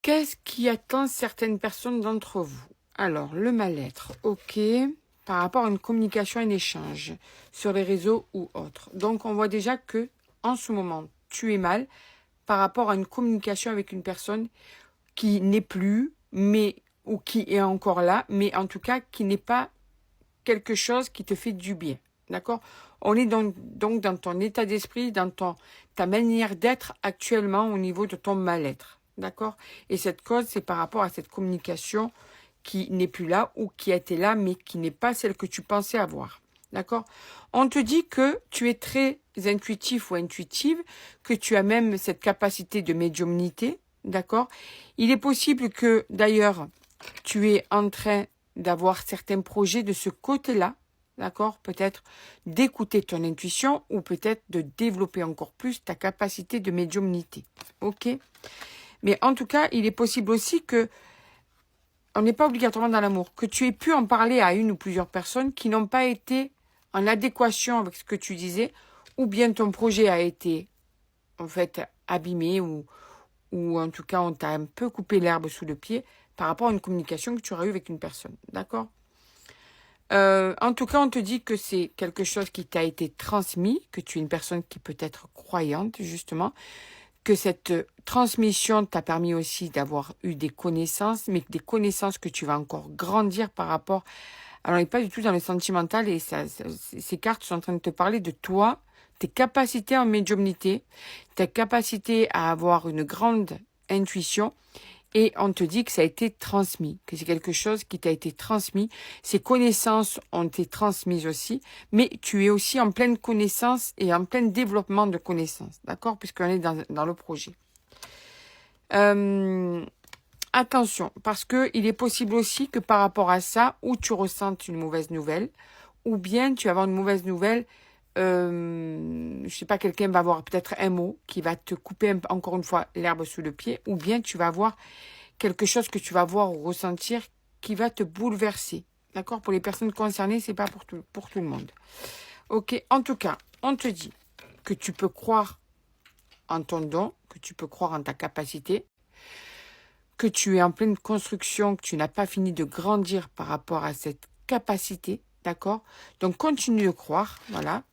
Qu'est-ce qui attend certaines personnes d'entre vous? Alors, le mal-être, ok, par rapport à une communication, un échange sur les réseaux ou autres. Donc, on voit déjà que en ce moment, tu es mal par rapport à une communication avec une personne qui n'est plus, mais ou qui est encore là, mais en tout cas, qui n'est pas quelque chose qui te fait du bien. D'accord? On est donc dans ton état d'esprit, dans ta manière d'être actuellement au niveau de ton mal-être. D'accord? Et cette cause, c'est par rapport à cette communication qui n'est plus là ou qui a été là, mais qui n'est pas celle que tu pensais avoir. D'accord? On te dit que tu es très intuitif ou intuitive, que tu as même cette capacité de médiumnité. D'accord? Il est possible que, d'ailleurs, tu es en train d'avoir certains projets de ce côté-là, d'accord? Peut-être d'écouter ton intuition ou peut-être de développer encore plus ta capacité de médiumnité, ok? Mais en tout cas, il est possible aussi que, on n'est pas obligatoirement dans l'amour, que tu aies pu en parler à une ou plusieurs personnes qui n'ont pas été en adéquation avec ce que tu disais, ou bien ton projet a été, en fait, abîmé ou en tout cas, on t'a un peu coupé l'herbe sous le pied par rapport à une communication que tu aurais eue avec une personne. D'accord? En tout cas, on te dit que c'est quelque chose qui t'a été transmis, que tu es une personne qui peut être croyante, justement, que cette transmission t'a permis aussi d'avoir eu des connaissances, mais des connaissances que tu vas encore grandir par rapport... Alors, on n'est pas du tout dans le sentimental et ces cartes sont en train de te parler de toi, tes capacités en médiumnité, ta capacité à avoir une grande intuition. Et on te dit que ça a été transmis, que c'est quelque chose qui t'a été transmis. Ces connaissances ont été transmises aussi, mais tu es aussi en pleine connaissance et en plein développement de connaissances, d'accord? Puisqu'on est dans le projet. Attention, parce que il est possible aussi que par rapport à ça, ou tu ressentes une mauvaise nouvelle, ou bien tu vas avoir une mauvaise nouvelle, je sais pas, quelqu'un va avoir peut-être un mot qui va te couper encore une fois l'herbe sous le pied, ou bien tu vas avoir quelque chose que tu vas voir ou ressentir qui va te bouleverser. D'accord? Pour les personnes concernées, c'est pas pour tout le monde. Ok, en tout cas, on te dit que tu peux croire en ton don, que tu peux croire en ta capacité, que tu es en pleine construction, que tu n'as pas fini de grandir par rapport à cette capacité, d'accord? Donc, continue de croire, voilà.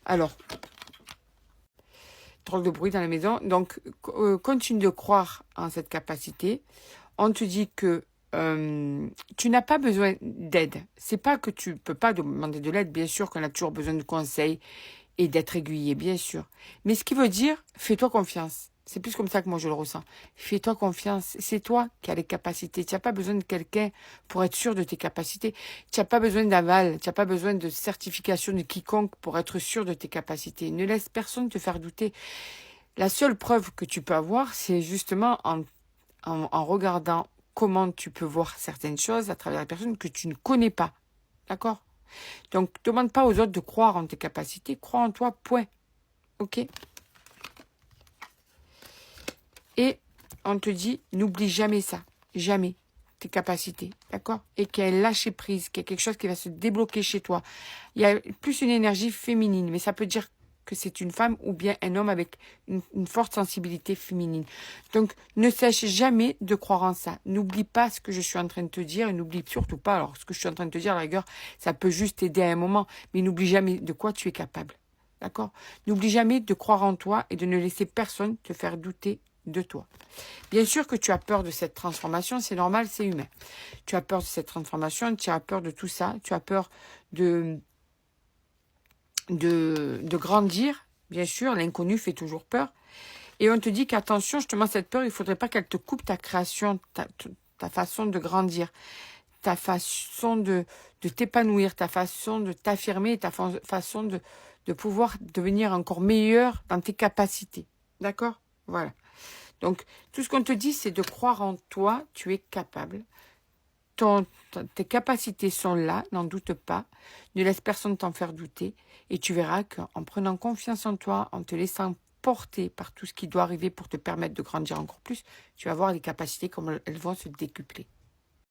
Alors, drôle de bruit dans la maison. Donc, continue de croire en cette capacité. On te dit que tu n'as pas besoin d'aide. C'est pas que tu peux pas demander de l'aide. Bien sûr qu'on a toujours besoin de conseils et d'être aiguillé, bien sûr. Mais ce qui veut dire, fais-toi confiance. C'est plus comme ça que moi je le ressens. Fais-toi confiance. C'est toi qui as les capacités. Tu n'as pas besoin de quelqu'un pour être sûr de tes capacités. Tu n'as pas besoin d'aval. Tu n'as pas besoin de certification de quiconque pour être sûr de tes capacités. Ne laisse personne te faire douter. La seule preuve que tu peux avoir, c'est justement en regardant comment tu peux voir certaines choses à travers la personne que tu ne connais pas. D'accord? Donc, demande pas aux autres de croire en tes capacités. Crois en toi, point. Ok? Et on te dit, n'oublie jamais ça. Jamais. Tes capacités. D'accord? Et qu'il y ait un lâcher prise, qu'il y ait quelque chose qui va se débloquer chez toi. Il y a plus une énergie féminine, mais ça peut dire que c'est une femme ou bien un homme avec une forte sensibilité féminine. Donc, ne cesse jamais de croire en ça. N'oublie pas ce que je suis en train de te dire et n'oublie surtout pas, alors ce que je suis en train de te dire, à la rigueur, ça peut juste t'aider à un moment, mais n'oublie jamais de quoi tu es capable. D'accord? N'oublie jamais de croire en toi et de ne laisser personne te faire douter de toi. Bien sûr que tu as peur de cette transformation, c'est normal, c'est humain. Tu as peur de cette transformation, tu as peur de tout ça, tu as peur de grandir, bien sûr, l'inconnu fait toujours peur. Et on te dit qu'attention, justement, cette peur, il ne faudrait pas qu'elle te coupe ta création, ta façon de grandir, ta façon de t'épanouir, ta façon de t'affirmer, ta façon de pouvoir devenir encore meilleur dans tes capacités. D'accord? Voilà. Donc, tout ce qu'on te dit, c'est de croire en toi, tu es capable. Tes capacités sont là, n'en doute pas. Ne laisse personne t'en faire douter. Et tu verras qu'en prenant confiance en toi, en te laissant porter par tout ce qui doit arriver pour te permettre de grandir encore plus, tu vas voir les capacités comme elles vont se décupler.